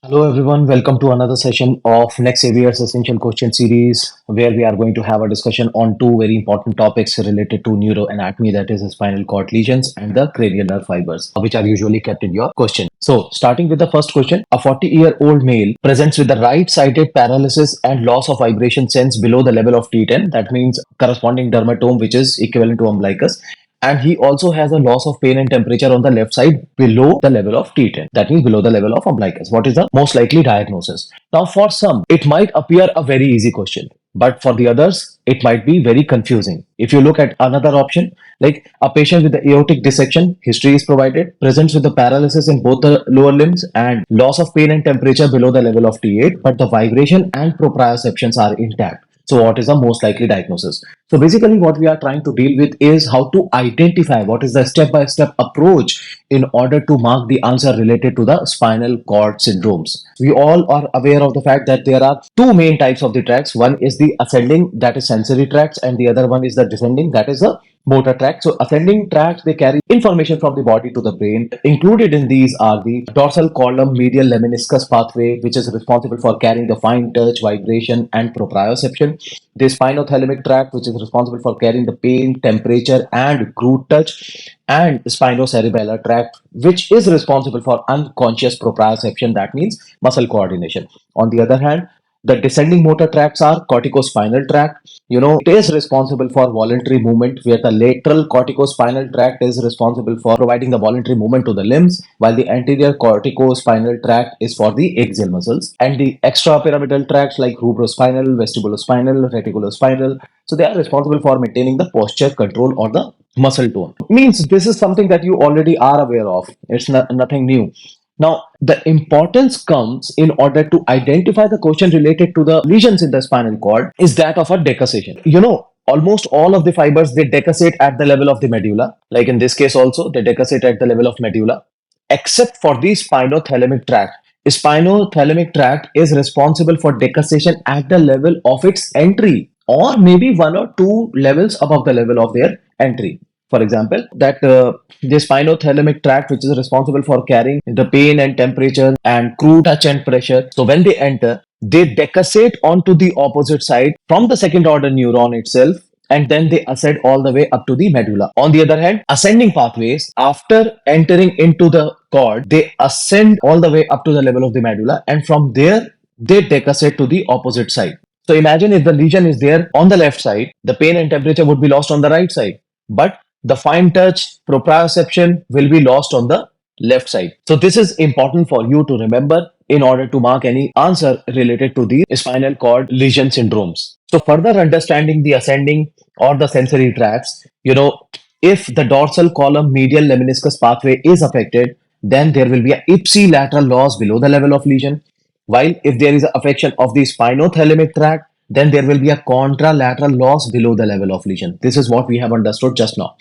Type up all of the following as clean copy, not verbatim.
Hello everyone, welcome to another session of next Saviours Essential Question Series where we are going to have a discussion on two very important topics related to neuroanatomy, that is spinal cord lesions and the cranial nerve fibers, which are usually kept in your question. So starting with the first question, a 40-year-old male presents with the right-sided paralysis and loss of vibration sense below the level of T10, that means corresponding dermatome which is equivalent to umbilicus, and he also has a loss of pain and temperature on the left side below the level of T10. That means below the level of umbilicus. What is the most likely diagnosis? Now, for some, it might appear a very easy question, but for the others, it might be very confusing. If you look at another option, like a patient with the aortic dissection, history is provided, presents with the paralysis in both the lower limbs and loss of pain and temperature below the level of T8, but the vibration and proprioceptions are intact. So what is the most likely diagnosis? So basically what we are trying to deal with is how to identify what is the step-by-step approach in order to mark the answer related to the spinal cord syndromes. We all are aware of the fact that there are two main types of the tracts. One is the ascending, that is sensory tracts, and the other one is the descending, that is the motor tract. So ascending tracts, they carry information from the body to the brain. Included in these are the dorsal column medial lemniscus pathway, which is responsible for carrying the fine touch, vibration, and proprioception. The spinothalamic tract, which is responsible for carrying the pain, temperature, and crude touch. And spinocerebellar tract, which is responsible for unconscious proprioception, that means muscle coordination. On the other hand, the descending motor tracts are corticospinal tract. It is responsible for voluntary movement, where the lateral corticospinal tract is responsible for providing the voluntary movement to the limbs, while the anterior corticospinal tract is for the axial muscles. And the extrapyramidal tracts like rubrospinal, vestibulospinal, reticulospinal, so they are responsible for maintaining the posture control or the muscle tone. Means this is something that you already are aware of. It's nothing new. Now, the importance comes in order to identify the question related to the lesions in the spinal cord is that of a decussation. Almost all of the fibers, they decussate at the level of the medulla. Like in this case also, they decussate at the level of medulla, except for the spinothalamic tract. Spinothalamic tract is responsible for decussation at the level of its entry, or maybe one or two levels above the level of their entry. For example, that the spinothalamic tract, which is responsible for carrying the pain and temperature and crude touch and pressure. So when they enter, they decussate onto the opposite side from the second order neuron itself, and then they ascend all the way up to the medulla. On the other hand, ascending pathways, after entering into the cord, they ascend all the way up to the level of the medulla, and from there they decussate to the opposite side. So imagine if the lesion is there on the left side, the pain and temperature would be lost on the right side, but the fine touch, proprioception will be lost on the left side. So this is important for you to remember in order to mark any answer related to the spinal cord lesion syndromes. So further understanding the ascending or the sensory tracts, if the dorsal column medial lemniscus pathway is affected, then there will be a ipsilateral loss below the level of lesion. While if there is an affection of the spinothalamic tract, then there will be a contralateral loss below the level of lesion. This is what we have understood just now.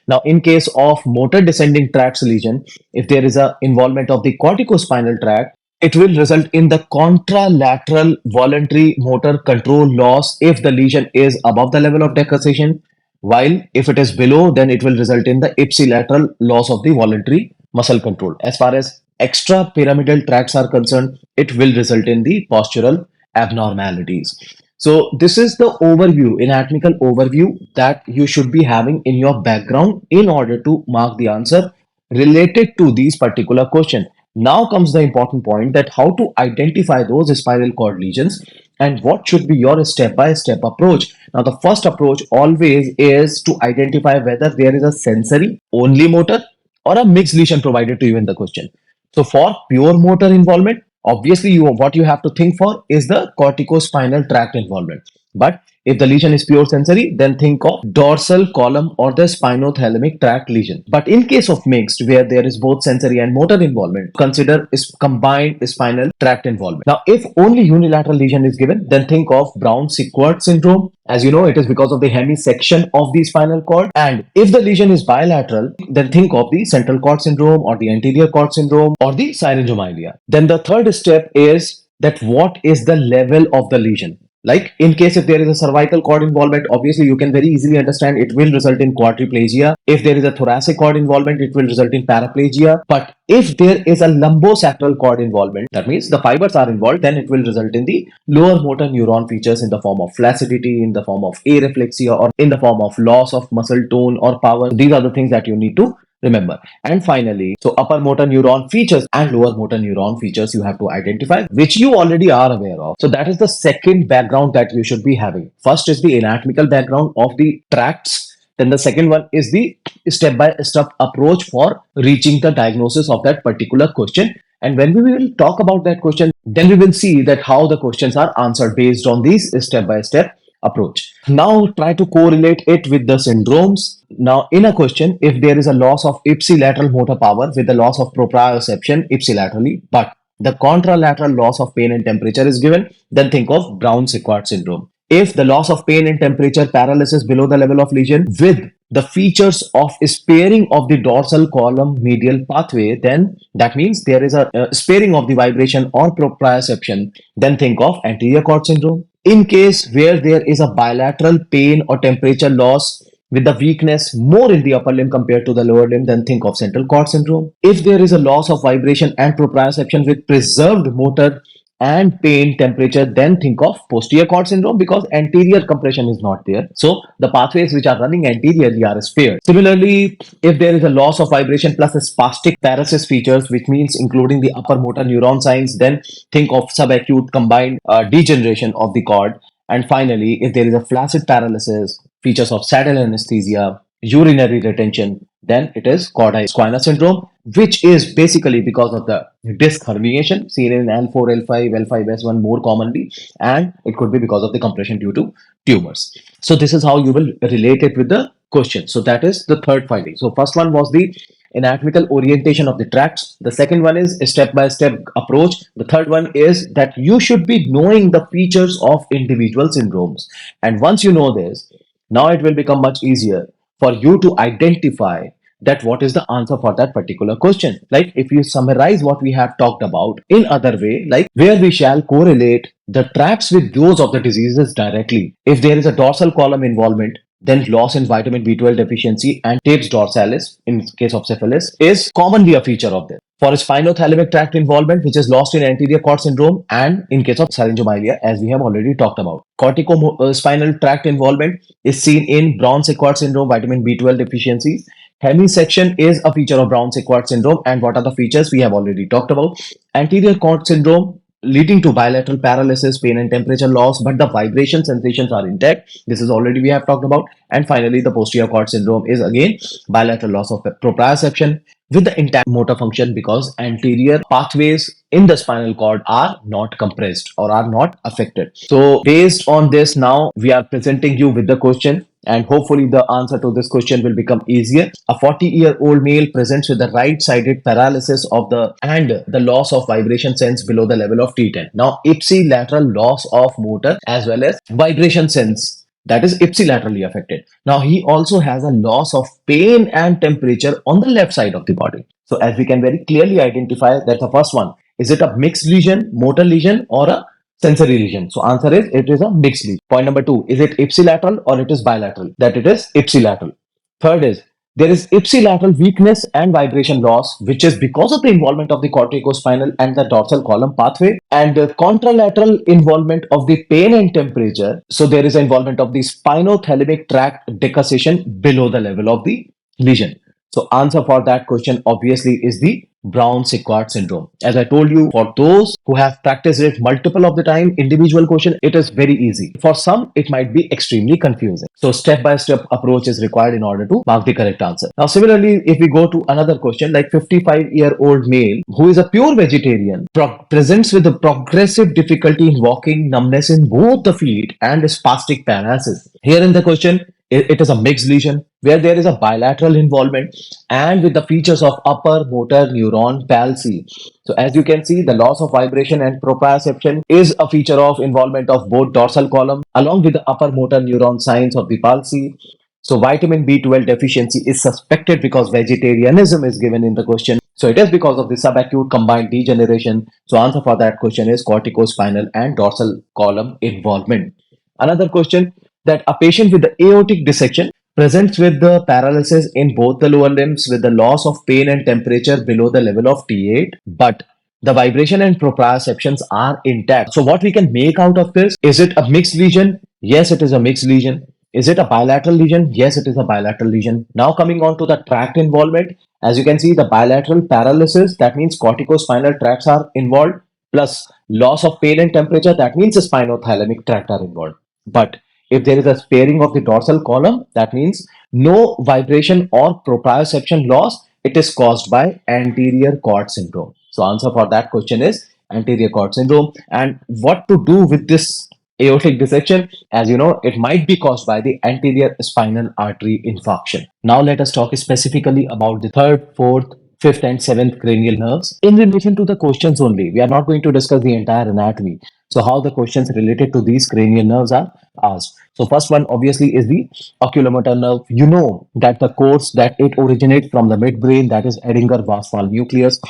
Now, in case of motor descending tracts lesion, if there is a involvement of the corticospinal tract, it will result in the contralateral voluntary motor control loss if the lesion is above the level of decussation, while if it is below, then it will result in the ipsilateral loss of the voluntary muscle control. As far as extrapyramidal tracts are concerned, it will result in the postural abnormalities. So this is the overview, anatomical overview that you should be having in your background in order to mark the answer related to these particular question. Now comes the important point, that how to identify those spinal cord lesions and what should be your step-by-step approach. Now the first approach always is to identify whether there is a sensory only motor or a mixed lesion provided to you in the question. So for pure motor involvement, obviously what you have to think for is the corticospinal tract involvement. But if the lesion is pure sensory, then think of dorsal column or the spinothalamic tract lesion. But in case of mixed, where there is both sensory and motor involvement, consider is combined spinal tract involvement. Now, if only unilateral lesion is given, then think of Brown-Sequard syndrome. As you know, it is because of the hemisection of the spinal cord. And if the lesion is bilateral, then think of the central cord syndrome or the anterior cord syndrome or the syringomyelia. Then the third step is that what is the level of the lesion? Like in case if there is a cervical cord involvement, obviously you can very easily understand it will result in quadriplegia. If there is a thoracic cord involvement, it will result in paraplegia. But if there is a lumbosacral cord involvement, that means the fibers are involved, then it will result in the lower motor neuron features in the form of flaccidity, in the form of areflexia, or in the form of loss of muscle tone or power. These are the things that you need to remember. And finally, so upper motor neuron features and lower motor neuron features you have to identify, which you already are aware of. So that is the second background that you should be having. First is the anatomical background of the tracts. Then the second one is the step by step approach for reaching the diagnosis of that particular question. And when we will talk about that question, then we will see that how the questions are answered based on these step by step approach. Now try to correlate it with the syndromes. Now in a question, if there is a loss of ipsilateral motor power with the loss of proprioception ipsilaterally, but the contralateral loss of pain and temperature is given, then think of Brown-Séquard syndrome. If the loss of pain and temperature paralysis below the level of lesion with the features of sparing of the dorsal column medial pathway, then that means there is a sparing of the vibration or proprioception, then think of anterior cord syndrome. In case where there is a bilateral pain or temperature loss with the weakness more in the upper limb compared to the lower limb, then think of central cord syndrome. If there is a loss of vibration and proprioception with preserved motor and pain temperature, then think of posterior cord syndrome because anterior compression is not there. So the pathways which are running anteriorly are spared. Similarly, if there is a loss of vibration plus a spastic paresis features, which means including the upper motor neuron signs, then think of subacute combined degeneration of the cord. And finally, if there is a flaccid paralysis, features of saddle anesthesia, urinary retention, then it is cauda equina syndrome, which is basically because of the disc herniation seen in L4, L5, L5S1 more commonly, and it could be because of the compression due to tumors. So this is how you will relate it with the question. So that is the third finding. So first one was the anatomical orientation of the tracts. The second one is a step-by-step approach. The third one is that you should be knowing the features of individual syndromes. And once you know this, now it will become much easier for you to identify that what is the answer for that particular question. Like if you summarize what we have talked about in other way, like where we shall correlate the tracts with those of the diseases directly. If there is a dorsal column involvement, then loss in vitamin B12 deficiency and tapes dorsalis in case of syphilis is commonly a feature of this. For spinothalamic tract involvement, which is lost in anterior cord syndrome and in case of syringomyelia, as we have already talked about. Corticospinal tract involvement is seen in Brown-Séquard syndrome, vitamin B12 deficiencies. Hemisection is a feature of Brown-Séquard syndrome, and what are the features we have already talked about. Anterior cord syndrome leading to bilateral paralysis, pain and temperature loss, but the vibration sensations are intact. This is already we have talked about. And finally, the posterior cord syndrome is again bilateral loss of proprioception with the intact motor function because anterior pathways in the spinal cord are not compressed or are not affected. So based on this, now we are presenting you with the question, and hopefully the answer to this question will become easier. A 40-year-old male presents with the right-sided paralysis of the loss of vibration sense below the level of T10. Now ipsilateral loss of motor as well as vibration sense, that is ipsilaterally affected. Now he also has a loss of pain and temperature on the left side of the body. So as we can very clearly identify that the first one, is it a mixed lesion, motor lesion, or a sensory lesion? So answer is it is a mixed lesion. Point number 2, is it ipsilateral or it is bilateral? That it is ipsilateral. Third is there is ipsilateral weakness and vibration loss, which is because of the involvement of the corticospinal and the dorsal column pathway, and the contralateral involvement of the pain and temperature. So there is involvement of the spinothalamic tract decussation below the level of the lesion. So answer for that question obviously is the Brown-Séquard syndrome. As I told you, for those who have practiced it multiple of the time, individual question, it is very easy. For some, it might be extremely confusing. So step-by-step approach is required in order to mark the correct answer. Now, similarly, if we go to another question, like 55-year-old male who is a pure vegetarian presents with a progressive difficulty in walking, numbness in both the feet, and spastic paralysis. Here in the question, it is a mixed lesion where there is a bilateral involvement and with the features of upper motor neuron palsy. So as you can see, the loss of vibration and proprioception is a feature of involvement of both dorsal column along with the upper motor neuron signs of the palsy. So vitamin B12 deficiency is suspected because vegetarianism is given in the question. So it is because of the subacute combined degeneration. So answer for that question is corticospinal and dorsal column involvement. Another question, that a patient with the aortic dissection presents with the paralysis in both the lower limbs with the loss of pain and temperature below the level of T8, but the vibration and proprioceptions are intact. So what we can make out of this, is it a mixed lesion? Yes, it is a mixed lesion. Is it a bilateral lesion? Yes, it is a bilateral lesion. Now coming on to the tract involvement, as you can see, the bilateral paralysis, that means corticospinal tracts are involved, plus loss of pain and temperature, that means the spinothalamic tract are involved. But if there is a sparing of the dorsal column, that means no vibration or proprioception loss, it is caused by anterior cord syndrome. So answer for that question is anterior cord syndrome. And what to do with this aortic dissection? As you know, it might be caused by the anterior spinal artery infarction. Now let us talk specifically about the third, fourth, fifth and seventh cranial nerves in relation to the questions only. We are not going to discuss the entire anatomy. So how the questions related to these cranial nerves are asked. So first one obviously is the oculomotor nerve. You know that the course that it originates from the midbrain, that is Edinger Westphal nucleus.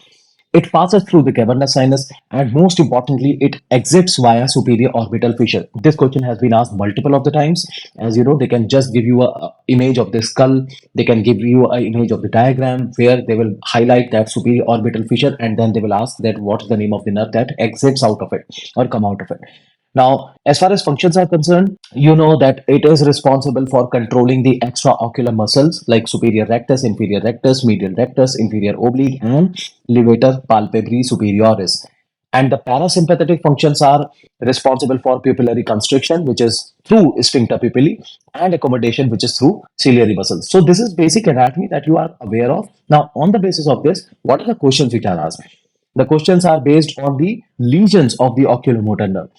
It passes through the cavernous sinus, and most importantly, it exits via superior orbital fissure. This question has been asked multiple of the times. As you know, they can just give you a image of the skull. They can give you an image of the diagram where they will highlight that superior orbital fissure, and then they will ask that what is the name of the nerve that exits out of it or come out of it. Now, as far as functions are concerned, you know that it is responsible for controlling the extraocular muscles like superior rectus, inferior rectus, medial rectus, inferior oblique, and levator palpebrae superioris. And the parasympathetic functions are responsible for pupillary constriction, which is through sphincter pupillae, and accommodation, which is through ciliary muscles. So this is basic anatomy that you are aware of. Now, on the basis of this, what are the questions which are asked? The questions are based on the lesions of the oculomotor nerve,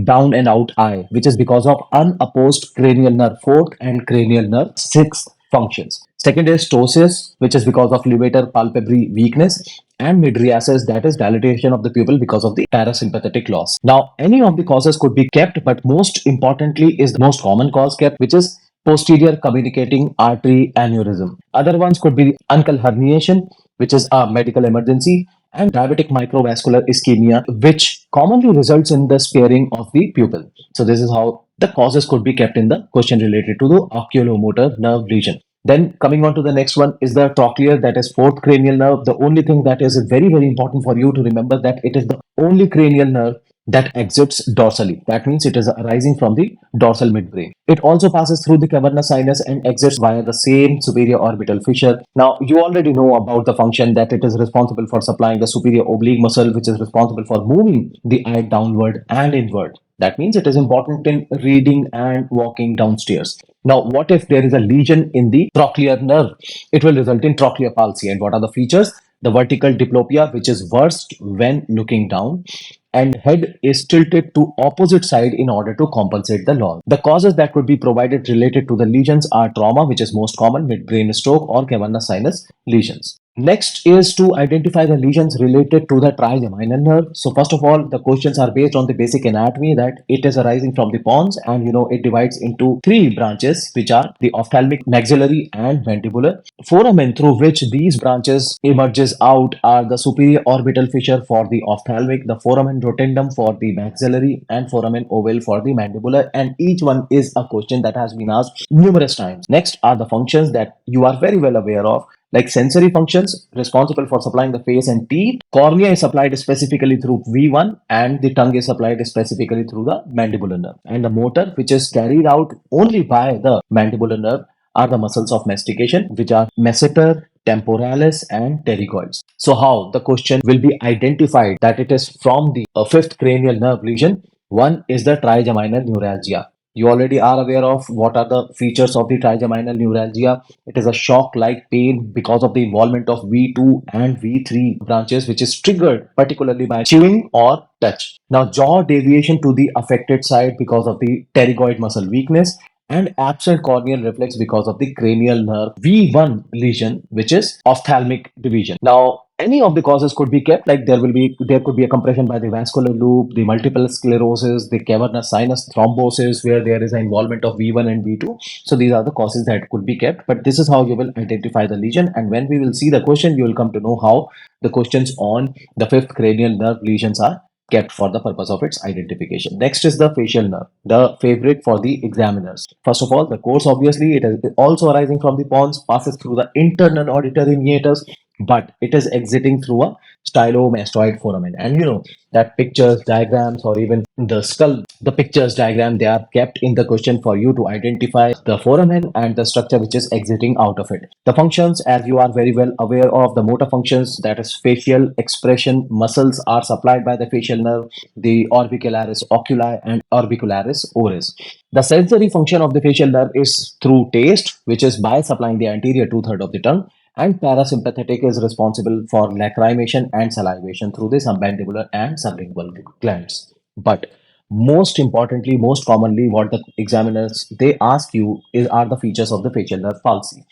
down and out eye, which is because of unopposed cranial nerve fourth and cranial nerve sixth functions. Second is ptosis, which is because of levator palpebrae weakness, and mydriasis, that is dilatation of the pupil because of the parasympathetic loss. Now, any of the causes could be kept, but most importantly is the most common cause kept, which is posterior communicating artery aneurysm. Other ones could be uncal herniation, which is a medical emergency, and diabetic microvascular ischemia, which commonly results in the sparing of the pupil. So this is how the causes could be kept in the question related to the oculomotor nerve lesion. Then coming on to the next one is the trochlear, that is fourth cranial nerve. The only thing that is very, very important for you to remember, that it is the only cranial nerve that exits dorsally. That means it is arising from the dorsal midbrain. It also passes through the cavernous sinus and exits via the same superior orbital fissure. Now, you already know about the function, that it is responsible for supplying the superior oblique muscle, which is responsible for moving the eye downward and inward. That means it is important in reading and walking downstairs. Now, what if there is a lesion in the trochlear nerve? It will result in trochlear palsy. And what are the features? The vertical diplopia, which is worst when looking down, and head is tilted to opposite side in order to compensate the loss. The causes that could be provided related to the lesions are trauma, which is most common, midbrain stroke or cavernous sinus lesions. Next is to identify the lesions related to the trigeminal nerve. So first of all, the questions are based on the basic anatomy, that it is arising from the pons, and you know it divides into three branches, which are the ophthalmic, maxillary and mandibular. Foramen through which these branches emerges out are the superior orbital fissure for the ophthalmic, the foramen rotundum for the maxillary, and foramen ovale for the mandibular, and each one is a question that has been asked numerous times. Next are the functions that you are very well aware of, like sensory functions responsible for supplying the face and teeth. Cornea is supplied specifically through V1, and the tongue is supplied specifically through the mandibular nerve. And the motor, which is carried out only by the mandibular nerve, are the muscles of mastication, which are masseter, temporalis and pterygoids. So how the question will be identified that it is from the fifth cranial nerve lesion? One is the trigeminal neuralgia. You already are aware of what are the features of the trigeminal neuralgia. It is a shock-like pain because of the involvement of V2 and V3 branches, which is triggered particularly by chewing or touch. Now, jaw deviation to the affected side because of the pterygoid muscle weakness, and absent corneal reflex because of the cranial nerve V1 lesion, which is ophthalmic division. Now, Any of the causes could be kept, like there could be a compression by the vascular loop, the multiple sclerosis, the cavernous sinus thrombosis, where there is an involvement of V1 and V2. So these are the causes that could be kept, but this is how you will identify the lesion. And when we will see the question, you will come to know how the questions on the fifth cranial nerve lesions are kept for the purpose of its identification. Next is the facial nerve, the favorite for the examiners. First of all, the course, obviously it is also arising from the pons, passes through the internal auditory meatus, but it is exiting through a stylomastoid foramen. And you know that pictures, diagrams, or even the skull, the pictures, diagram, they are kept in the question for you to identify the foramen and the structure which is exiting out of it. The functions, as you are very well aware of, the motor functions, that is facial expression muscles are supplied by the facial nerve, the orbicularis oculi and orbicularis oris. The sensory function of the facial nerve is through taste, which is by supplying the anterior two-thirds of the tongue, and parasympathetic is responsible for lacrimation and salivation through the submandibular and sublingual glands. But most importantly, most commonly, what the examiners they ask you is are the features of the facial nerve palsy.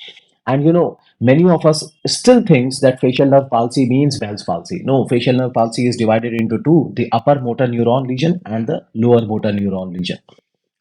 And you know, many of us still thinks that facial nerve palsy means Bell's palsy. No, facial nerve palsy is divided into two: the upper motor neuron lesion and the lower motor neuron lesion,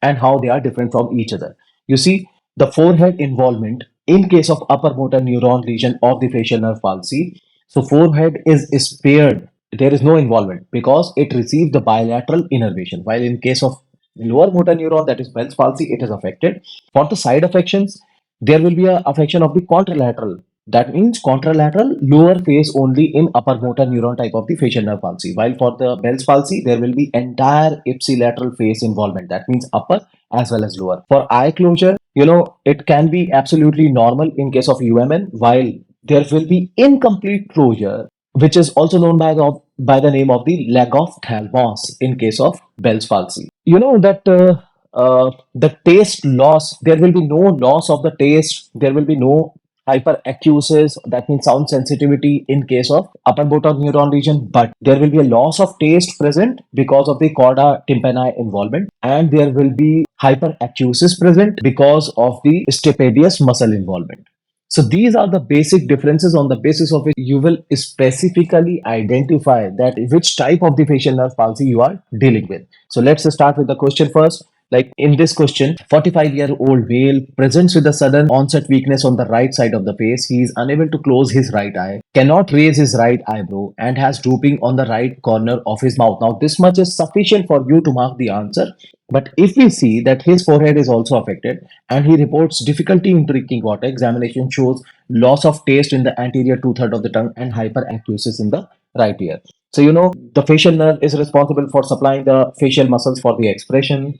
and how they are different from each other. You see, the forehead involvement in case of upper motor neuron lesion of the facial nerve palsy. So forehead is spared. There is no involvement because it received the bilateral innervation. While in case of lower motor neuron, that is Bell's palsy, it is affected. For the side affections, there will be a affection of the contralateral. That means contralateral lower face only in upper motor neuron type of the facial nerve palsy. While for the Bell's palsy, there will be entire ipsilateral face involvement. That means upper as well as lower. For eye closure, you know, it can be absolutely normal in case of UMN, while there will be incomplete closure, which is also known by the name of the leg of Thalmos in case of Bell's palsy. You know that the taste loss, there will be no loss of the taste, there will be no hyperacusis, that means sound sensitivity in case of upper motor neuron lesion, but there will be a loss of taste present because of the chorda tympani involvement, and there will be hyperacusis present because of the stapedius muscle involvement. So these are the basic differences on the basis of which you will specifically identify that which type of the facial nerve palsy you are dealing with. So let's start with the question first. Like in this question, 45-year-old male presents with a sudden onset weakness on the right side of the face. He is unable to close his right eye, cannot raise his right eyebrow, and has drooping on the right corner of his mouth. Now, this much is sufficient for you to mark the answer. But if we see that his forehead is also affected and he reports difficulty in drinking water, examination shows loss of taste in the anterior two-thirds of the tongue and hyperacusis in the right ear. So, you know, the facial nerve is responsible for supplying the facial muscles for the expression,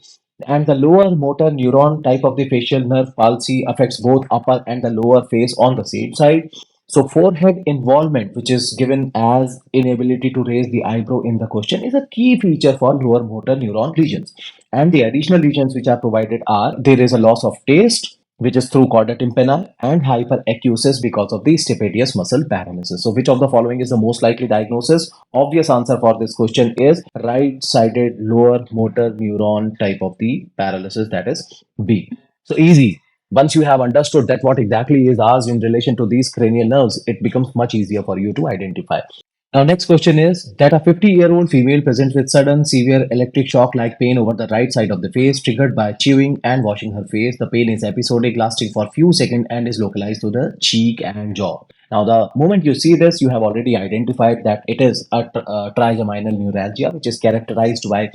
and the lower motor neuron type of the facial nerve palsy affects both upper and the lower face on the same side. So forehead involvement, which is given as inability to raise the eyebrow in the question, is a key feature for lower motor neuron lesions. And the additional lesions which are provided are there is a loss of taste, which is through chorda tympani, and hyperacusis because of the stapedius muscle paralysis. So, which of the following is the most likely diagnosis? Obvious answer for this question is right-sided lower motor neuron type of the paralysis, that is B. So easy. Once you have understood that what exactly is asked in relation to these cranial nerves, it becomes much easier for you to identify. Now, next question is that a 50-year-old female presents with sudden severe electric shock like pain over the right side of the face, triggered by chewing and washing her face. The pain is episodic, lasting for few seconds, and is localized to the cheek and jaw. Now, the moment you see this, you have already identified that it is a trigeminal neuralgia, which is characterized by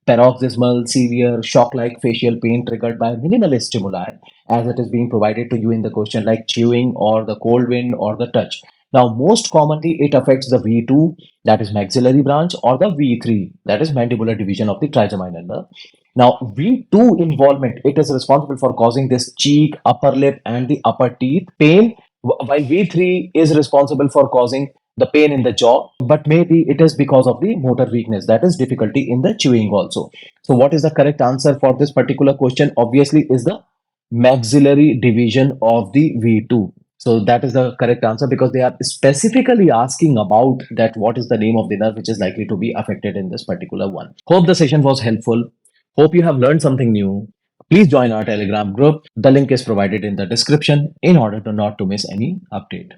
paroxysmal, severe, shock-like facial pain triggered by minimal stimuli, as it is being provided to you in the question, like chewing or the cold wind or the touch. Now, most commonly, it affects the V2, that is maxillary branch, or the V3, that is mandibular division of the trigeminal nerve. Now, V2 involvement, it is responsible for causing this cheek, upper lip, and the upper teeth pain, while V3 is responsible for causing the pain in the jaw, but maybe it is because of the motor weakness, that is difficulty in the chewing also. So, what is the correct answer for this particular question? Obviously, is the maxillary division of the V2. So that is the correct answer because they are specifically asking about that what is the name of the nerve which is likely to be affected in this particular one. Hope the session was helpful. Hope you have learned something new. Please join our Telegram group. The link is provided in the description in order to not to miss any update.